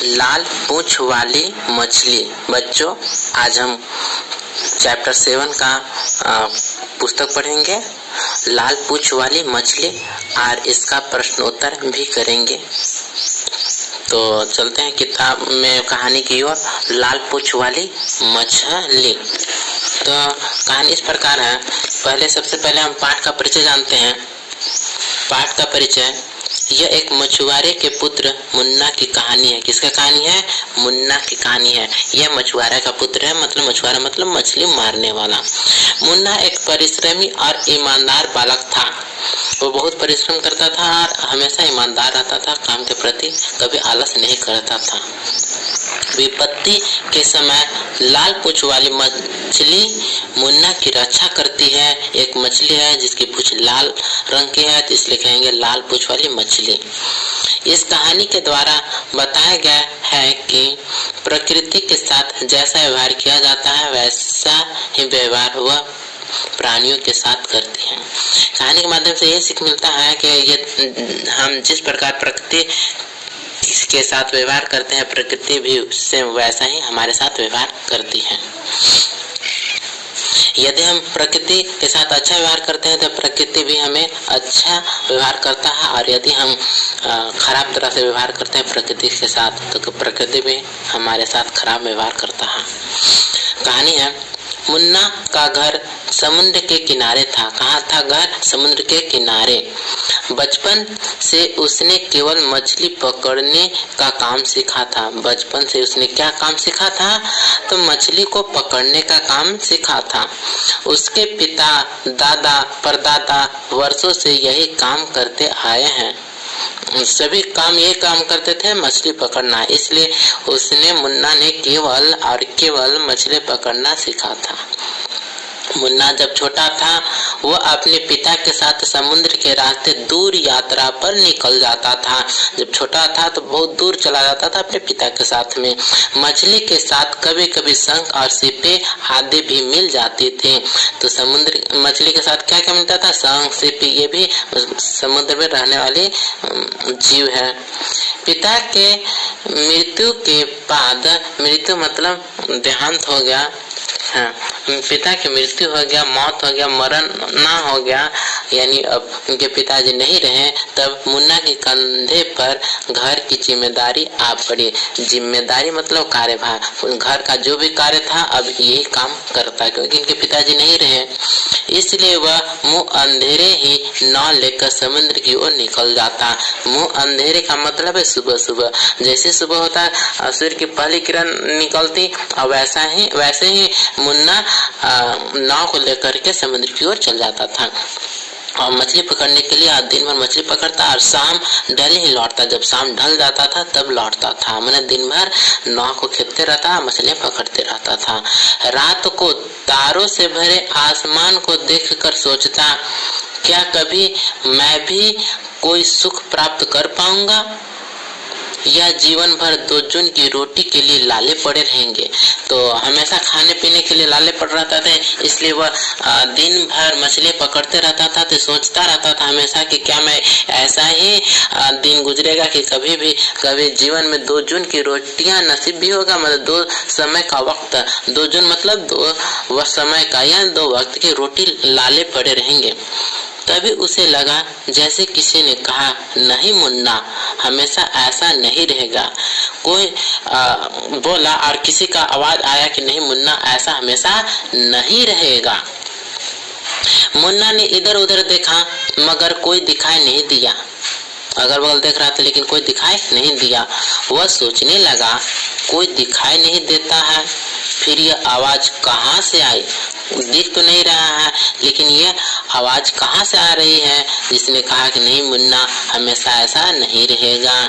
लाल पूंछ वाली मछली। बच्चों, आज हम चैप्टर 7 का पुस्तक पढ़ेंगे, लाल पूंछ वाली मछली, और इसका प्रश्नोत्तर भी करेंगे। तो चलते हैं किताब में कहानी की ओर। लाल पूंछ वाली मछली। तो कहानी इस प्रकार है। सबसे पहले हम पाठ का परिचय जानते हैं। पाठ का परिचय, यह एक मछुआरे के पुत्र मुन्ना की कहानी है। किसका कहानी है? मुन्ना की कहानी है। यह मछुआरा का पुत्र है, मतलब मछुआरा मतलब मछली मारने वाला। मुन्ना एक परिश्रमी और ईमानदार बालक था। वो बहुत परिश्रम करता था और हमेशा ईमानदार रहता था, काम के प्रति कभी आलस नहीं करता था। विपत्ति के समय लाल पूंछ वाली मछली मुन्ना की रक्षा करती है। एक मछली है जिसकी पूंछ लाल रंग की है, तो इसलिए कहेंगे लाल पूंछ वाली मछली। इस कहानी के द्वारा बताया गया है कि प्रकृति के साथ जैसा व्यवहार किया जाता है वैसा ही व्यवहार वह प्राणियों के साथ करती है। कहानी के माध्यम से ये सीख मिलता है कि हम जिस प्रकार प्रकृति के साथ व्यवहार करते हैं, प्रकृति भी उससे वैसा ही हमारे साथ व्यवहार करती है। यदि हम प्रकृति के साथ अच्छा व्यवहार करते हैं तो प्रकृति भी हमें अच्छा व्यवहार करता है, और यदि हम खराब तरह से व्यवहार करते हैं प्रकृति के साथ तो प्रकृति भी हमारे साथ खराब व्यवहार करता है। कहानी है, मुन्ना का घर समुद्र के किनारे था। कहाँ था घर? समुद्र के किनारे। बचपन से उसने केवल मछली पकड़ने का काम सीखा था। बचपन से उसने क्या काम सीखा था? तो मछली को पकड़ने का काम सीखा था। उसके पिता, दादा, परदादा वर्षों से यही काम करते आए हैं। सभी ये काम करते थे, मछली पकड़ना। इसलिए उसने मुन्ना ने केवल और केवल मछली पकड़ना सीखा था। मुन्ना जब छोटा था वह अपने पिता के साथ समुद्र के रास्ते दूर यात्रा पर निकल जाता था। जब छोटा था तो बहुत दूर चला जाता था अपने पिता के साथ में। मछली के साथ कभी कभी शंख और सीपे आदि भी मिल जाती थी। तो समुद्र मछली के साथ क्या क्या मिलता था? शंख, सीपे, ये भी समुद्र में रहने वाले जीव है। पिता के मृत्यु के बाद, मृत्यु मतलब देहांत हो गया, हाँ, पिता की मृत्यु हो गया, मौत हो गया, मरण ना हो गया, यानी अब उनके पिताजी नहीं रहे, तब मुन्ना के कंधे पर घर की जिम्मेदारी आ पड़ी। जिम्मेदारी मतलब कार्यभार। घर का जो भी कार्य था अब यही काम करता, क्योंकि इनके पिताजी नहीं रहे। इसलिए वह मुंह अंधेरे ही नाव लेकर समुद्र की ओर निकल जाता। मुंह अंधेरे का मतलब है सुबह सुबह। जैसे सुबह होता है सूर्य की पहली किरण निकलती, और वैसे ही मुन्ना नाव को लेकर के समुद्र की ओर चल जाता था और मछली पकड़ने के लिए दिन भर मछली पकड़ता और शाम ढल ही लौटता। जब शाम ढल जाता था तब लौटता था। मैंने दिन भर नाव को खेपते रहता, मछलियां पकड़ते रहता था। रात को तारों से भरे आसमान को देखकर सोचता, क्या कभी मैं भी कोई सुख प्राप्त कर पाऊंगा, या जीवन भर 2 जून की रोटी के लिए लाले पड़े रहेंगे। तो हमेशा खाने पीने के लिए लाले पड़ रहता था, इसलिए वह दिन भर मछली पकड़ते रहता था। तो सोचता रहता था हमेशा कि क्या मैं ऐसा ही दिन गुजरेगा कि कभी जीवन में 2 जून की रोटियां नसीब भी होगा। मतलब 2 समय का वक्त, 2 जून मतलब 2 समय का या 2 वक्त की रोटी लाले पड़े रहेंगे। तभी उसे लगा जैसे किसी ने कहा, नहीं मुन्ना, हमेशा ऐसा नहीं रहेगा। कोई बोला और किसी का आवाज आया कि नहीं मुन्ना, ऐसा हमेशा नहीं रहेगा। मुन्ना ने इधर उधर देखा मगर कोई दिखाई नहीं दिया। अगल बगल देख रहा था लेकिन कोई दिखाई नहीं दिया। वह सोचने लगा, कोई दिखाई नहीं देता है, फिर यह आवाज कहाँ से आई? दिख तो नहीं रहा है, लेकिन यह आवाज कहाँ से आ रही है जिसने कहा कि नहीं मुन्ना, हमेशा ऐसा नहीं रहेगा।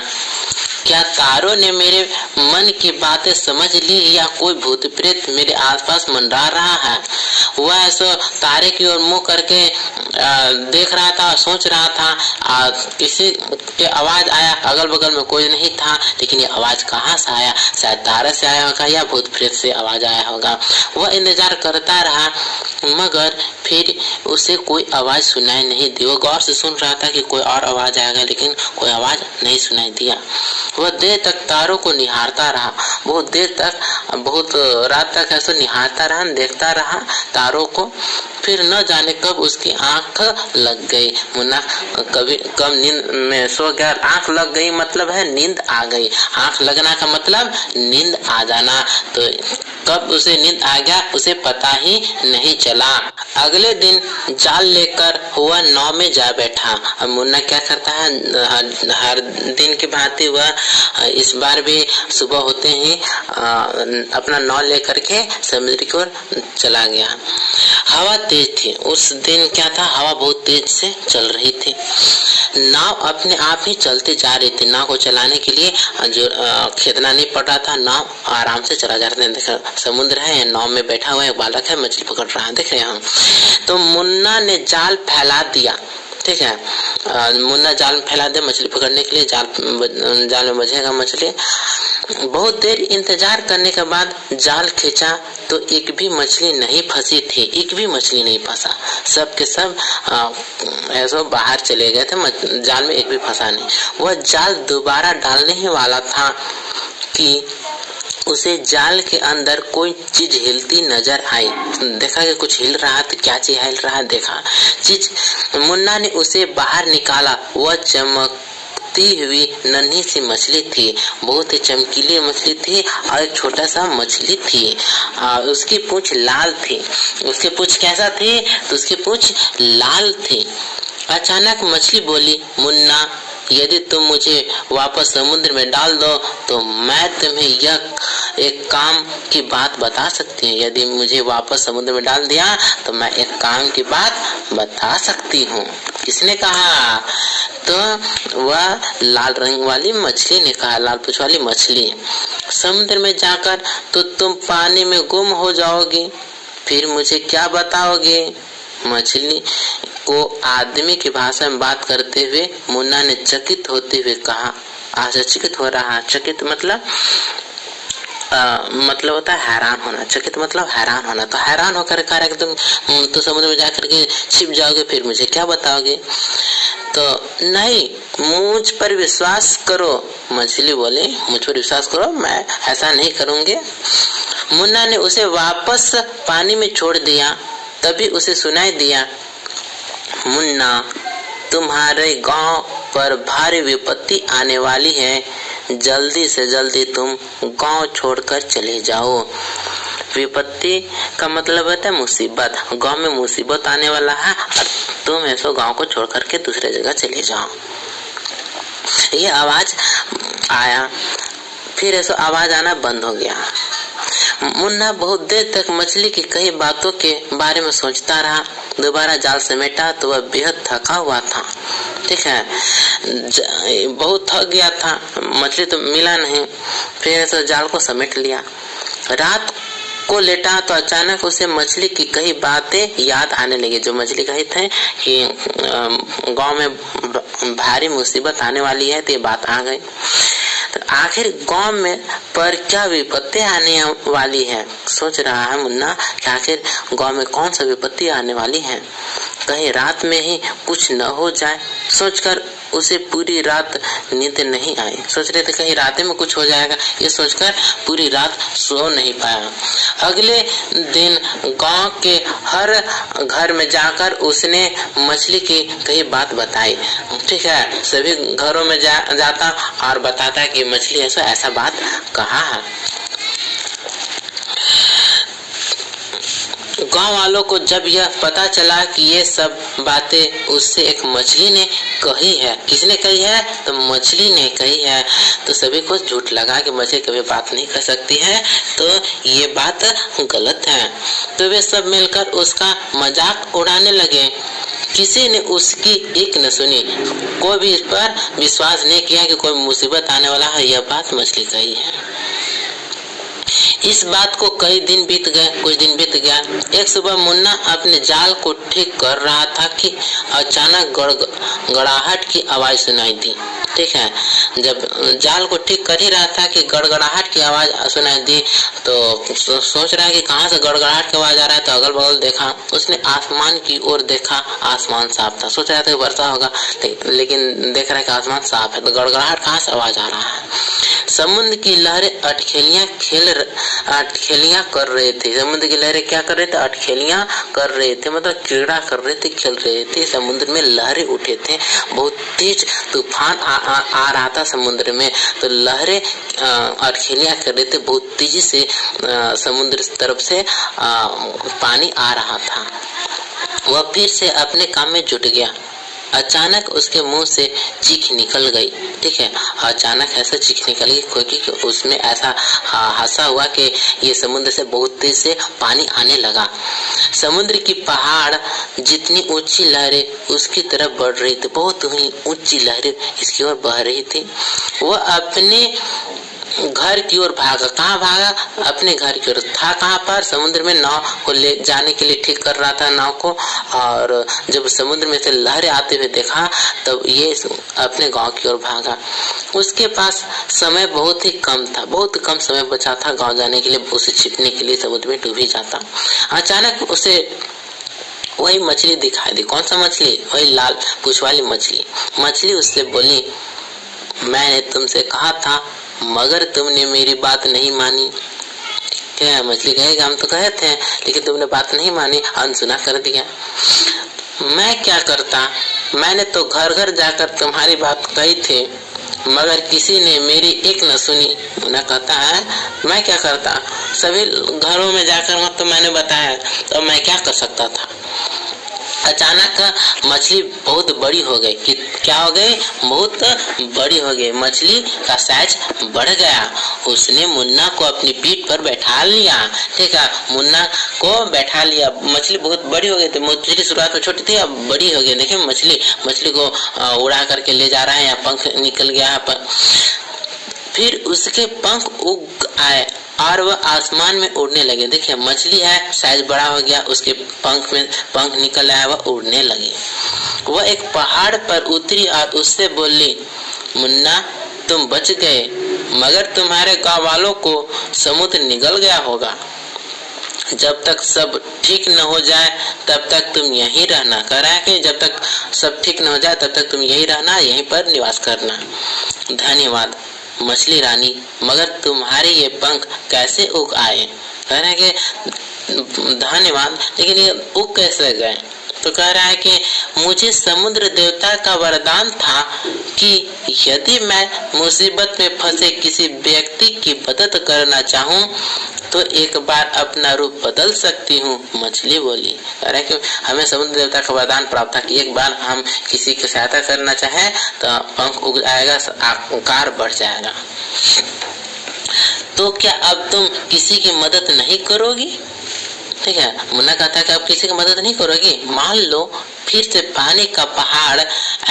क्या तारों ने मेरे मन की बातें समझ ली, या कोई भूत प्रेत मेरे आसपास मंडरा रहा है? वह ऐसा तारे की ओर मुंह करके देख रहा था, सोच रहा था। किसी के आवाज आया, अगल बगल में कोई नहीं था, लेकिन ये आवाज कहाँ से आया? शायद तारे से आया होगा या भूत प्रेत से आवाज आया होगा। वह इंतजार करता रहा, मगर फिर उसे कोई आवाज सुनाई नहीं दी। वो गौर से सुन रहा था कि कोई और आवाज आएगा, लेकिन कोई आवाज नहीं सुनाई दिया। वह देर तक तारों को निहारता रहा, बहुत देर तक, बहुत रात तक ऐसा निहारता रहा, देखता रहा तारों को। फिर न जाने कब उसकी आंख लग गई। मुन्ना कब नींद में सो गया। आंख लग गई मतलब है नींद आ गई। आंख लगना का मतलब नींद आ जाना। तो कब उसे नींद आ गया उसे पता ही नहीं चला। अगले दिन जाल लेकर वह नाव में जा बैठा। अब मुन्ना क्या करता है, हर दिन की भांति वह इस बार भी सुबह होते ही अपना नाव लेकर के समुद्र की ओर चला गया। हवा तेज थी। उस दिन क्या था, हवा बहुत तेज से चल रही थी। नाव अपने आप ही चलती जा रही थी। नाव को चलाने के लिए जो खेदना नहीं पड़ रहा था, नाव आराम से चला जा रहा था। देखो समुद्र है, नाव में बैठा हुआ एक बालक है, मछली पकड़ रहा है, देख रहे हैं हम। तो मुन्ना ने जाल फैला दिया, ठीक है। मुन्ना जाल फैला दे मछली पकड़ने के लिए। जाल में बझेगा मछली। बहुत देर इंतजार करने के बाद जाल खींचा तो एक भी मछली नहीं फंसी थी, एक भी मछली नहीं फंसा। सब के सब ऐसे बाहर चले गए थे, जाल में एक भी फंसा नहीं। वह जाल दोबारा डालने ही वाला था कि उसे जाल के अंदर कोई चीज हिलती नजर आई। देखा कि कुछ हिल रहा, तो क्या चीज हिल रहा देखा चीज। मुन्ना ने उसे बाहर निकाला। वह चमकती हुई नन्ही सी मछली थी, बहुत ही चमकीली मछली थी और एक छोटा सा मछली थी। उसकी पूंछ लाल थी। उसकी पूंछ कैसा थी? तो उसकी पूंछ लाल थी। अचानक मछली बोली, मुन्ना यदि तुम मुझे वापस समुद्र में डाल दो तो मैं तुम्हें यह एक काम की बात बता सकती हूँ। यदि मुझे वापस समुद्र में डाल दिया तो मैं एक काम की बात बता सकती हूँ। किसने कहा? तो वह लाल रंग वाली मछली ने कहा, लाल पूंछ वाली मछली। समुद्र में जाकर तो तुम पानी में गुम हो जाओगे, फिर मुझे क्या बताओगे? मछली को आदमी की भाषा में बात करते हुए मुन्ना ने चकित होते हुए कहा। आश्चर्यचकित हो रहा। चकित मतलब मतलब होता है हैरान होना। चकित मतलब हैरान होना। तो हैरान होकर कह रहा है कि तुम तो समुद्र में जाकर के छिप जाओगे, फिर मुझे क्या बताओगे? तो नहीं, मुझ पर विश्वास करो। मछली बोले, मुझ पर विश्वास करो, मैं ऐसा नहीं करूंगी। मुन्ना ने उसे वापस पानी में छोड़ दिया। तभी उसे सुनाई दिया, मुन्ना तुम्हारे गांव पर भारी विपत्ति आने वाली है, जल्दी से जल्दी तुम गांव छोड़कर चले जाओ। विपत्ति का मतलब होता है मुसीबत। गांव में मुसीबत आने वाला है और तुम ऐसो गांव को छोड़ करके दूसरे जगह चले जाओ। ये आवाज आया, फिर ऐसा आवाज आना बंद हो गया। मुन्ना बहुत देर तक मछली की कई बातों के बारे में सोचता रहा। दोबारा जाल समेटा तो वह बेहद थका हुआ था, ठीक है, बहुत थक गया था। मछली तो मिला नहीं। फिर ऐसा जाल को समेट लिया। रात को लेटा तो अचानक उसे मछली की कई बातें याद आने लगी। जो मछली कही थे कि गांव में भारी मुसीबत आने वाली है, तो ये बात आ गई। तो आखिर गांव में पर क्या विपत्ति आने वाली है? सोच रहा है मुन्ना कि आखिर गांव में कौन सा विपत्ति आने वाली है, कहीं रात में ही कुछ न हो जाए। सोचकर उसे पूरी रात नींद नहीं आई। सोच रहे थे कहीं रात में कुछ हो जाएगा, ये सोचकर पूरी रात सो नहीं पाया। अगले दिन गांव के हर घर में जाकर उसने मछली की कई बात बताई, ठीक है। सभी घरों में जाता और बताता कि मछली ऐसा बात कहा है। गांव वालों को जब यह पता चला कि ये सब बातें उससे एक मछली ने कही है। किसने कही है? तो मछली ने कही है। तो सभी को झूठ लगा कि मछली कभी बात नहीं कर सकती है, तो ये बात गलत है। तो वे सब मिलकर उसका मजाक उड़ाने लगे। किसी ने उसकी एक न सुनी। कोई भी इस पर विश्वास नहीं किया कि कोई मुसीबत आने वाला है, यह बात मछली कही है। इस बात को कई दिन बीत गए। कुछ दिन बीत गया। एक सुबह मुन्ना अपने जाल को ठीक कर रहा था कि अचानक गड़गड़ाहट की आवाज सुनाई दी। ठीक है, जब जाल को ठीक कर ही रहा था कि गड़गड़ाहट की आवाज सुनाई दी, तो सोच रहा है कि कहाँ से गड़गड़ाहट की आवाज आ रहा है। तो अगल बगल देखा, उसने आसमान की ओर देखा। आसमान साफ था। सोच रहा था कि वर्षा होगा, लेकिन देख रहा है कि आसमान साफ है। तो गड़गड़ाहट कहाँ से आवाज आ रहा है? समुद्र की लहरें अटखेलियां कर रहे थे। समुद्र की लहरें क्या कर रहे थे? अटखेलियां कर रहे थे, मतलब क्रीड़ा कर रहे थे, खेल रहे थे। समुद्र में लहरें उठे थे, बहुत तेज तूफान आ रहा था समुद्र में। तो लहरें अटखेलियां कर रहे थे, बहुत तेजी से समुद्र तरफ से पानी आ रहा था। वह फिर से अपने काम में जुट गया। अचानक उसके मुंह से चीख निकल गई। ठीक है, अचानक ऐसा चीख निकल गई क्योंकि उसमें ऐसा हादसा हुआ कि ये समुद्र से बहुत तेज से पानी आने लगा। समुद्र की पहाड़ जितनी ऊंची लहरें उसकी तरफ बढ़ रही थी, बहुत ही ऊंची लहरें इसकी ओर बह रही थी। वह अपने घर की ओर भागा। कहाँ भागा? अपने घर की ओर। था कहाँ पर? समुद्र में। नाव को ले जाने के लिए ठीक कर रहा था नाव को, और जब समुद्र में से लहरें आते हुए देखा तब ये अपने गांव की ओर भागा। उसके पास समय बहुत ही कम था, बहुत कम समय बचा था गांव जाने के लिए। उसे छिपने के लिए समुद्र में डूब ही जाता। अचानक उसे वही मछली दिखाई दी। कौन सा मछली? वही लाल पूंछ वाली मछली। मछली उससे बोली, मैंने तुमसे कहा था मगर तुमने मेरी बात नहीं मानी। क्या मछली कहेगा? हम तो कहे थे लेकिन तुमने बात नहीं मानी, अनसुना कर दिया। मैं क्या करता? मैंने तो घर घर जाकर तुम्हारी बात कही थी मगर किसी ने मेरी एक न सुनी। मुन्ना कहता है मैं क्या करता? सभी घरों में जाकर तो मैंने बताया, तो मैं क्या कर सकता था। अचानक मछली बहुत बड़ी हो गई। कि क्या हो गई? बहुत बड़ी हो गई। मछली का साइज बढ़ गया। उसने मुन्ना को अपनी पीठ पर बैठा लिया। ठीक है, मुन्ना को बैठा लिया। मछली बहुत बड़ी हो गई थी। मछली शुरुआत में छोटी थी, अब बड़ी हो गई। देखिए मछली को उड़ा करके ले जा रहा है, या पंख निकल गया है। फिर उसके पंख उग आए और वह आसमान में उड़ने लगे। देखिए मछली है, साइज बड़ा हो गया, उसके पंख निकल आया, वह उड़ने लगी। वह एक पहाड़ पर उतरी और उससे बोली, मुन्ना तुम बच गए मगर तुम्हारे गांव वालों को समुद्र निगल गया होगा। जब तक सब ठीक न हो जाए तब तक तुम यहीं रहना। कह रहा है कि जब तक सब ठीक न हो जाए तब तक तुम यहीं रहना, यहीं पर निवास करना। धन्यवाद मछली रानी, मगर तुम्हारे ये पंख कैसे उग आए? कह रहे हैं कि धन्यवाद, लेकिन ये उग कैसे गए? तो कह रहा है कि मुझे समुद्र देवता का वरदान था कि यदि मैं मुसीबत में फंसे किसी व्यक्ति की मदद करना चाहूँ तो एक बार अपना रूप बदल सकती हूँ। मछली बोली। कह रहा है कि हमें समुद्र देवता का वरदान प्राप्त था कि एक बार हम किसी की सहायता करना चाहे तो पंख उग जाएगा, आकार बढ़ जाएगा। तो क्या अब तुम किसी की मदद नहीं करोगी? ठीक है, मुन्ना कहता है कि अब किसी की मदद नहीं करोगी। मान लो फिर से पानी का पहाड़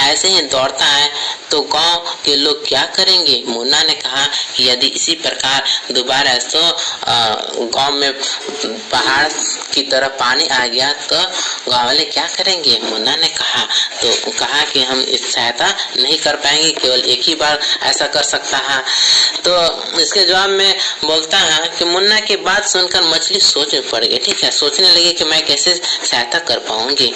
ऐसे ही दौड़ता है तो गांव के लोग क्या करेंगे? मुन्ना ने कहा कि यदि इसी प्रकार दोबारा तो गांव में पहाड़ की तरह पानी आ गया तो गांव वाले क्या करेंगे? मुन्ना ने कहा कि हम इस सहायता नहीं कर पाएंगे, केवल एक ही बार ऐसा कर सकता है। तो इसके जवाब में बोलता है कि मुन्ना की बात सुनकर मछली सोच में पड़ गई। ठीक है, सोचने लगी कि मैं कैसे सहायता कर पाऊंगी।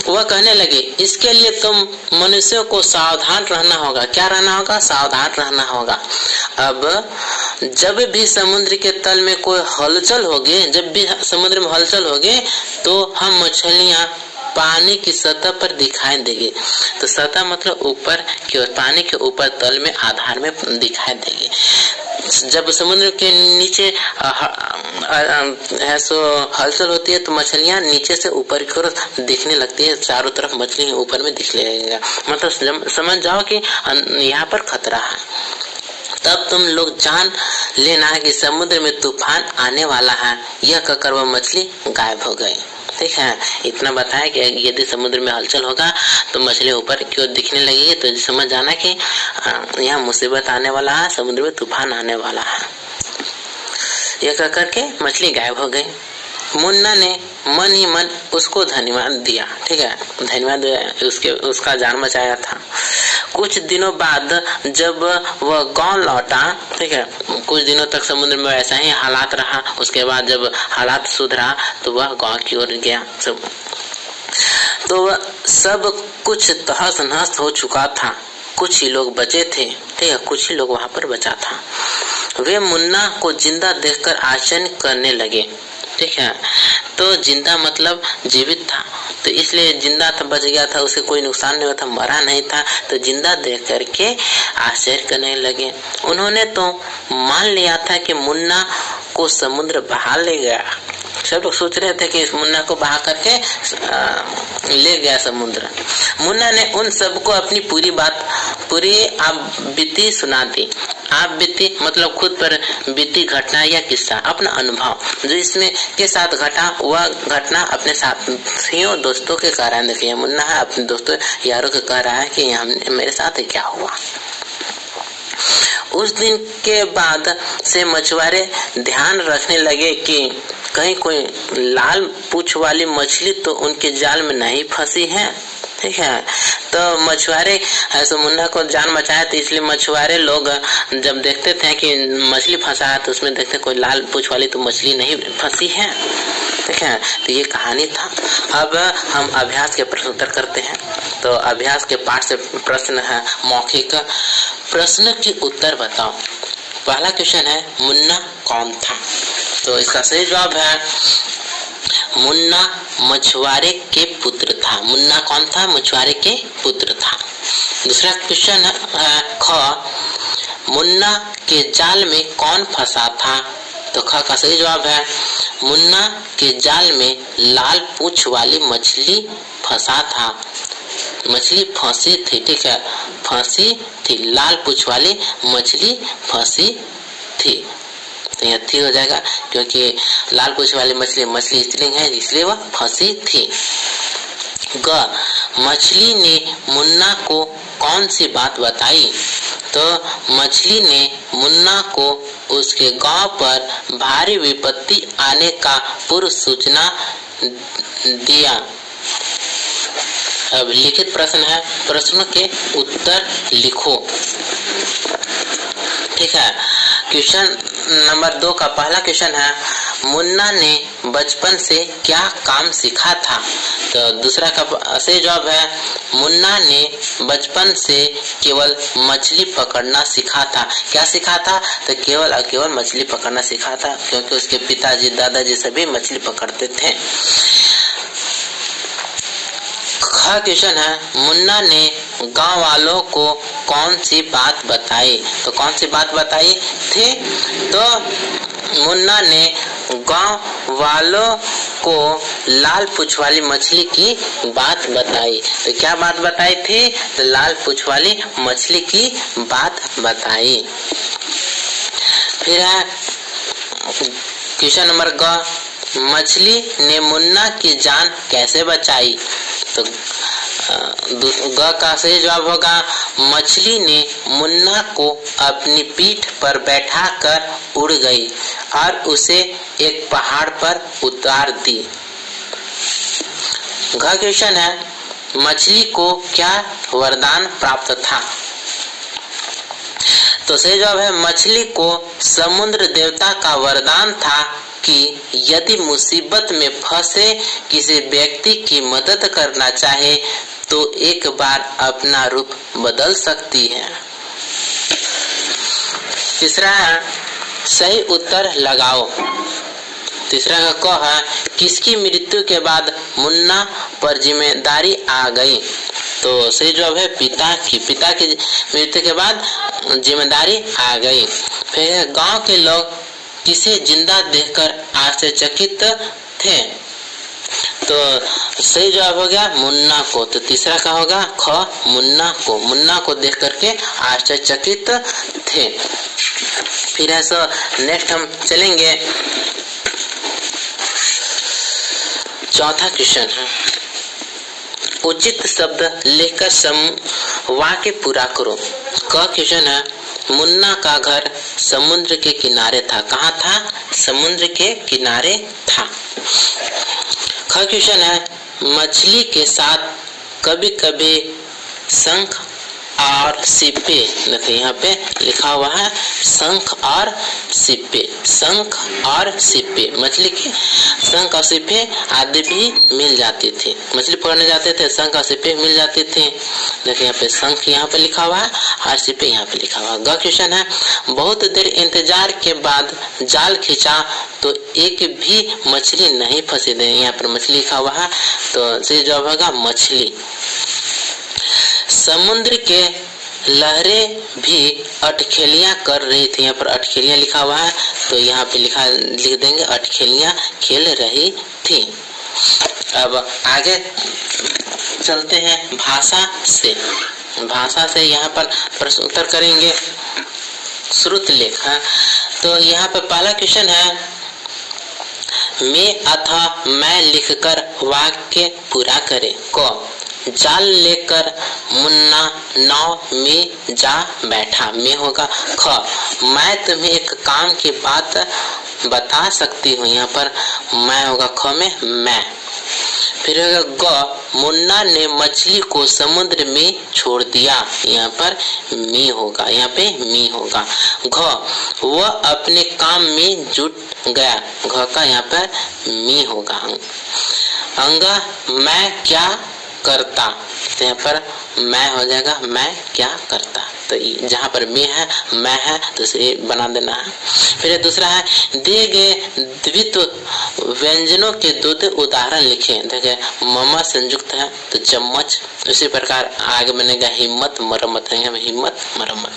वह कहने लगे, इसके लिए तुम मनुष्यों को सावधान रहना होगा। क्या रहना होगा? सावधान रहना होगा। अब जब भी समुद्र के तल में कोई हलचल होगी, जब भी समुद्र में हलचल होगी तो हम मछलियां पानी की सतह पर दिखाई देगी। तो सतह मतलब ऊपर की ओर, पानी के ऊपर तल में आधार में दिखाई देगी। जब समुद्र के नीचे हलचल होती है तो मछलियां नीचे से ऊपर की ओर दिखने लगती है। चारों तरफ मछली ऊपर में दिख लगेगा, मतलब समझ जाओ कि यहाँ पर खतरा है। तब तुम लोग जान लेना कि समुद्र में तूफान आने वाला है। यह कहकर वह मछली गायब हो गई। ठीक है, इतना बताया कि यदि समुद्र में हलचल होगा तो मछली ऊपर की ओर दिखने लगेगी, तो समझ जाना कि यहाँ मुसीबत आने वाला है, समुद्र में तूफान आने वाला है। ये कह करके मछली गायब हो गई। मुन्ना ने मन ही मन उसको धन्यवाद दिया, ठीक है, धन्यवाद उसका जान बचाया था। कुछ दिनों बाद जब वह गांव लौटा, ठीक है, कुछ दिनों तक समुद्र में ऐसा ही हालात रहा। उसके बाद जब हालात सुधरा तो वह गांव की ओर गया। तो वह सब कुछ तहस नहस हो चुका था, कुछ ही लोग बचे थे, ठीक है, कुछ ही लोग वहां पर बचा था। वे मुन्ना को जिंदा देखकर आश्चर्य करने लगे, ठीक है। तो जिंदा मतलब जीवित था, तो इसलिए जिंदा था, बच गया था, उसे कोई नुकसान नहीं हुआ था, मरा नहीं था, तो जिंदा देख करके आश्चर्य करने लगे। उन्होंने तो मान लिया था कि मुन्ना को समुद्र बहा ले गया। सब लोग सोच रहे थे कि इस मुन्ना को बहा करके ले गया समुद्र। मुन्ना ने उन सबको अपनी पूरी आप बीती सुना दी। आप बीती मतलब खुद पर बीती घटना या किस्सा, अपना अनुभव जो इसमें के साथ घटा, वह घटना अपने साथियों दोस्तों के कह रहा है। देखिए मुन्ना है अपने दोस्तों यारों के कह रहा है कि मेरे साथ क्या हुआ। उस दिन के बाद से मछुआरे ध्यान रखने लगे कि कहीं कोई लाल पूंछ वाली मछली तो उनके जाल में नहीं फंसी है, ठीक है। तो मछुआरे ऐसे मुन्ना को जान बचाया, तो इसलिए मछुआरे लोग जब देखते थे कि मछली फंसा है तो उसमें देखते कोई लाल पूंछ वाली तो मछली नहीं फंसी है, ठीक है। तो ये कहानी था। अब हम अभ्यास के प्रश्न उत्तर करते हैं। तो अभ्यास के पाठ से प्रश्न है मौखिक। प्रश्न के उत्तर बताओ। पहला क्वेश्चन है मुन्ना कौन था? तो इसका सही जवाब है मुन्ना मछुआरे के पुत्र था। मुन्ना कौन था? मछुआरे के पुत्र था। दूसरा क्वेश्चन है ख, मुन्ना के जाल में कौन फंसा था? तो ख का सही जवाब है मुन्ना के जाल में लाल पूंछ वाली मछली फंसा था। मछली फंसी थी, ठीक है, फंसी थी, लाल पूंछ वाली मछली फंसी थी। तो यह थी हो जाएगा क्योंकि लाल पूंछ वाली मछली स्त्रीलिंग है, इसलिए वह फंसी थी। ग, मछली ने मुन्ना को कौन सी बात बताई? तो मछली ने मुन्ना को उसके गांव पर भारी विपत्ति आने का पूर्व सूचना दिया। अब लिखित प्रश्न है, प्रश्न के उत्तर लिखो, ठीक है। क्वेश्चन नंबर 2 का पहला क्वेश्चन है मुन्ना ने बचपन से क्या काम सीखा था? तो दूसरा का सही जवाब है मुन्ना ने बचपन से केवल मछली पकड़ना सीखा था। क्या सीखा था? तो केवल और केवल मछली पकड़ना सीखा था, क्योंकि उसके पिताजी दादाजी सभी मछली पकड़ते थे। ख क्वेश्चन है मुन्ना ने गांव वालों को कौन सी बात बताई? तो कौन सी बात बताई थी? तो मुन्ना ने गांव वालों को लाल पूंछ वाली मछली की बात बताई। तो क्या बात बताई थी? तो लाल पूंछ वाली मछली की बात बताई। फिर है क्वेश्चन नंबर ग, मछली ने मुन्ना की जान कैसे बचाई? तो ग का सही जवाब होगा मछली ने मुन्ना को अपनी पीठ पर बैठाकर उड़ गई और उसे एक पहाड़ पर उतार दी। घ क्वेश्चन है मछली को क्या वरदान प्राप्त था? तो सही जवाब है मछली को समुद्र देवता का वरदान था कि यदि मुसीबत में फंसे किसी व्यक्ति की मदद करना चाहे तो एक बार अपना रूप बदल सकती है। तीसरा है सही उत्तर लगाओ। तीसरा का क है किसकी मृत्यु के बाद मुन्ना पर जिम्मेदारी आ गई? तो सही जवाब है पिता की मृत्यु के बाद जिम्मेदारी आ गई। फिर गांव के लोग किसे जिंदा देखकर आश्चर्यचकित थे? तो सही जवाब हो गया मुन्ना को। तो तीसरा का होगा ख, मुन्ना को देख करके आश्चर्यचकित थे। फिर ऐसा नेक्स्ट हम चलेंगे चौथा क्वेश्चन है, उचित शब्द लेकर वाक्य पूरा करो। क क्वेश्चन है, मुन्ना का घर समुद्र के किनारे था। कहाँ था? समुद्र के किनारे था। ख क्वेश्चन है, मछली के साथ कभी कभी शंख और सिप्पे, देखिए यहाँ पे लिखा हुआ है शंख और सिप्पे, शंख और सिप्पे, मछली के शंख और सिप्पे आदि भी मिल जाते थे। मछली पकड़ने जाते थे, शंख और सिप्पे मिल जाते थे। देखिए यहाँ पे शंख यहाँ पे लिखा हुआ है और सिप्पे यहाँ पे लिखा हुआ है। ग क्वेश्चन है, बहुत देर इंतजार के बाद जाल खींचा तो एक भी मछली नहीं फंसी थी। यहाँ पर मछली लिखा हुआ है तो सही जवाब होगा मछली। समुद्र के लहरें भी अटखेलियां कर रही थी। यहाँ पर अटखेलियां लिखा हुआ है तो यहाँ पे लिख देंगे अटखेलियां खेल रही थी। अब आगे चलते हैं भाषा से। भाषा से यहाँ पर प्रश्न उत्तर करेंगे। श्रुत लेख है तो यहाँ पर पहला क्वेश्चन है, मैं अथवा मैं लिखकर वाक्य पूरा करें। क, जाल लेकर मुन्ना नाव में जा बैठा, में होगा। ख, मैं तुम्हें एक काम की बात बता सकती हूँ। यहाँ पर मैं होगा ख में मैं। फिर होगा ग, मुन्ना ने मछली को समुद्र में छोड़ दिया। यहाँ पर मी होगा, यहाँ पे मी होगा। घ, वह अपने काम में जुट गया। घ का यहाँ पर मी होगा। अंगा, मैं क्या करता, तो यहाँ पर मैं हो जाएगा मैं क्या करता। तो जहाँ पर मैं है तो इसे बना देना है। फिर दूसरा है, दिए गए द्वित्व व्यंजनों के दो उदाहरण लिखें। देखिए ममा संयुक्त है तो चम्मच, उसी प्रकार आगे बनेगा हिम्मत मरम्मत, हिम्मत मरम्मत।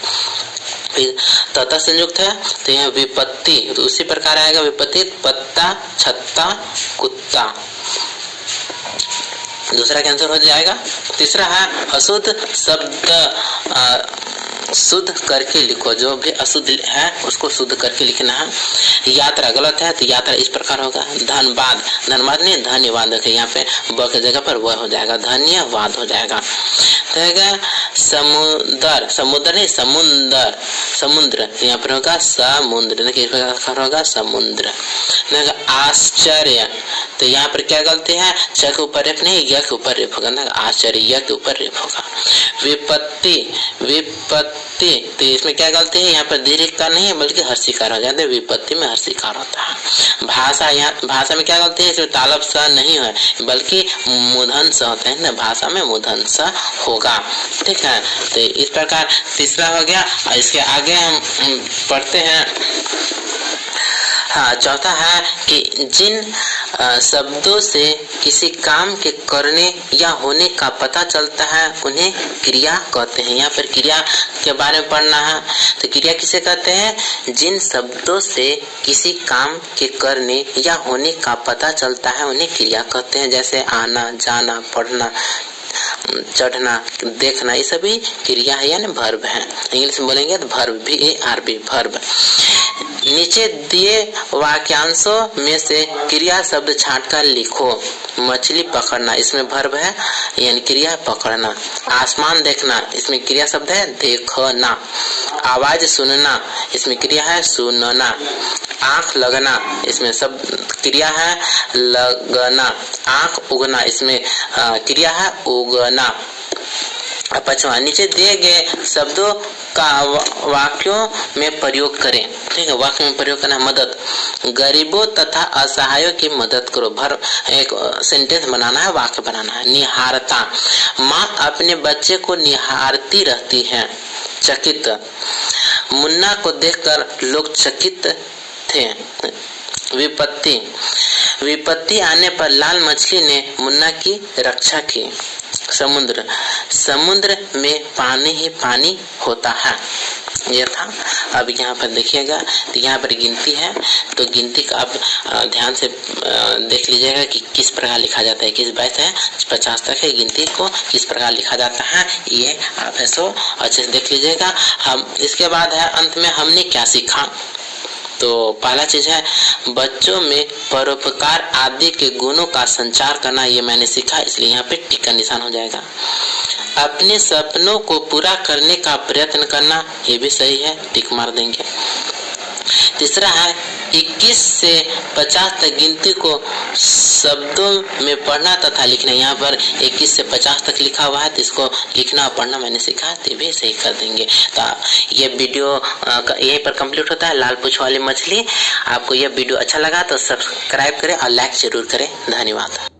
फिर तथा संयुक्त है तो यहाँ विपत्ति, तो उसी प्रकार आएगा विपत्ति, पत्ता छत्ता कुत्ता। दूसरा कैंसर हो जाएगा। तीसरा है, अशुद्ध शब्द शुद्ध करके लिखो। जो भी अशुद्ध है उसको शुद्ध करके लिखना है। यात्रा गलत है तो यात्रा इस प्रकार होगा, धन्यवाद, धन्यवाद नहीं धन्यवाद। देखिए यहाँ पे ब के जगह पर वह हो जाएगा, धन्यवाद हो जाएगा। समुद्र, समुद्र नहीं समुंदर, समुद्र यहाँ पर होगा समुद्र, देखिए होगा समुद्र। आश्चर्य, तो यहाँ पर क्या गलती है, च के ऊपर रेफ नहीं य के ऊपर रेफ होगा ना, आश्चर्य य के ऊपर रेफ होगा। विपत्ति, विपत्ति, तो इसमें क्या गलती है, यहाँ पर दीर्घकार नहीं है बल्कि हर्षिकार हो जाता है, विपत्ति में हर्षिकार होता है। भाषा, यहाँ भाषा में क्या गलती है, इसमें तालब स नहीं है बल्कि मूर्धन स होता है ना, भाषा में मूर्धन स होगा। ठीक है, तो इस प्रकार तीसरा हो गया। और इसके आगे हम पढ़ते हैं। हाँ, चौथा है कि जिन शब्दों से किसी काम के करने या होने का पता चलता है उन्हें क्रिया कहते हैं। यहाँ पर क्रिया के बारे में पढ़ना है। तो क्रिया किसे कहते हैं, जिन शब्दों से किसी काम के करने या होने का पता चलता है उन्हें क्रिया कहते हैं। जैसे आना जाना पढ़ना चढ़ना देखना, ये सभी क्रिया है यानी वर्ब है। इंग्लिश में बोलेंगे तो वर्ब, VARB वर्ब। नीचे दिए वाक्यांशों में से क्रिया शब्द छांटकर लिखो। मछली पकड़ना, इसमें वर्ब है यानी क्रिया पकड़ना। आसमान देखना, इसमें क्रिया शब्द है देखना। आवाज सुनना, इसमें क्रिया है सुनना। आंख लगना, इसमें सब क्रिया है लगना। आंख उगना, इसमें क्रिया है उगना। पांचवा, नीचे दिए गए शब्दों का वाक्यों में प्रयोग करें। ठीक है, वाक्य में प्रयोग करना। मदद, गरीबों तथा असहायों की मदद करो। भर एक सेंटेंस बनाना है, वाक्य बनाना है। निहारता, माँ अपने बच्चे को निहारती रहती है। चकित, मुन्ना को देखकर लोग चकित थे। विपत्ति, विपत्ति आने पर लाल मछली ने मुन्ना की रक्षा की। समुद्र, समुद्र में पानी ही पानी होता है। यह था। अब यहाँ पर देखिएगा तो यहाँ पर गिनती है, तो गिनती का आप ध्यान से देख लीजिएगा कि किस प्रकार लिखा जाता है। 21-22 है, 50 तक है। गिनती को किस प्रकार लिखा जाता है ये आप ऐसो अच्छे से देख लीजिएगा। हम इसके बाद है अंत में हमने क्या सीखा। तो पहला चीज है बच्चों में परोपकार आदि के गुणों का संचार करना, ये मैंने सीखा, इसलिए यहाँ पे टिक का निशान हो जाएगा। अपने सपनों को पूरा करने का प्रयत्न करना, ये भी सही है, टिक मार देंगे। तीसरा है 21 से 50 तक गिनती को शब्दों में पढ़ना तथा लिखना। यहाँ पर 21 से 50 तक लिखा हुआ है, तो इसको लिखना और पढ़ना मैंने सीखा, तो भी सही कर देंगे। तो ये वीडियो यहीं पर कंप्लीट होता है, लाल पूंछ वाली मछली। आपको यह वीडियो अच्छा लगा तो सब्सक्राइब करें और लाइक जरूर करें। धन्यवाद।